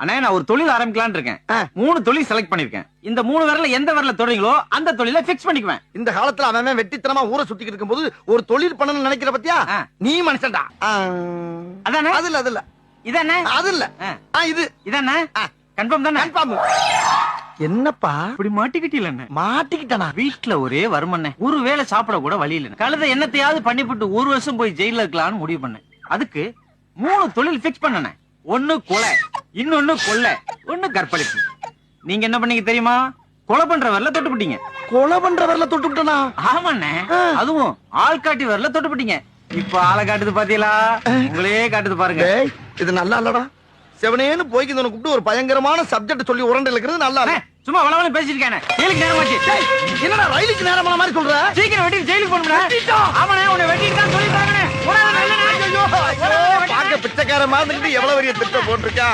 அண்ணே நான் ஒரு தொழில் ஆரம்பிக்கலாம்னு இருக்கேன். 3 தொழில் செலக்ட் பண்ணிருக்கேன். இந்த 3 விரல்ல எந்த விரல்ல தொடறீங்களோ அந்த தொழிலை ஃபிக்ஸ் பண்ணிக்குவேன். இந்த காலத்துல அவன் வெட்டித்தனமா ஊரை சுத்திக்கிட்டு இருக்கும்போது ஒரு தொழில் பண்ணணும்னு நினைக்கிற பத்தியா? நீ மனுஷன்டா. அதானே? அது இல்ல இதானே? அது இல்ல இது இதானே? கன்ஃபார்ம் தானே? கன்ஃபார்ம். என்னப்பா இப்படி மாட்டிக்கிட்டீல அண்ணே? மாட்டிக்கிட்டானா? வீட்டுல ஒரே வருமண்ணே, ஒரு வேளை சாப்பிட கூட வழி இல்ல. கழுத என்னத்தையாவது பண்ணிவிட்டு 1 வருஷம் போய் ஜெயில இருக்கலாம்னு முடிவு பண்ணேன். அதுக்கு 3 தொழில் ஃபிக்ஸ் பண்ணனே. 1 கொலை, இன்னொன்னு கொள்ளை, 1 கற்பழிப்பு. நீங்க என்ன பண்ணீங்க தெரியுமா? கொலை பண்ற வரல தொட்டுப்பிட்டீங்க. கொலை பண்ற வரல தொட்டுப்பிட்டனா? ஆமாண்ணே, அதுவும் ஆள் காட்டி வரல தொட்டுப்பிட்டீங்க. இப்ப ஆளை காட்டுது பாத்தீங்களா? உங்களே காட்டுது பாருங்க. இது நல்லா இல்லடா. செவனேன்னு போய்க்கு கூப்பிட்டு ஒரு பயங்கரமான சப்ஜெக்ட் சொல்லி உரண்டு இருக்கிறது நல்லா இல்ல. சும்மா வளவள பேசிருக்கேன். ஜெயிலுக்கு நேரமாச்சு. என்னடா ரயிலுக்கு நேரமான மாதிரி சொல்ற? சீக்கிரம் வெட்டி ஜெயிலுக்கு போணும்டா. ஆமாண்ணே, உன்னை வெட்டிட்டு தான் சொல்லிட்டாங்கண்ணே. பாக்க பிச்சைக்கார மாதிரி எவ்வளவு பெரிய திட்டம் போட்டிருக்கா.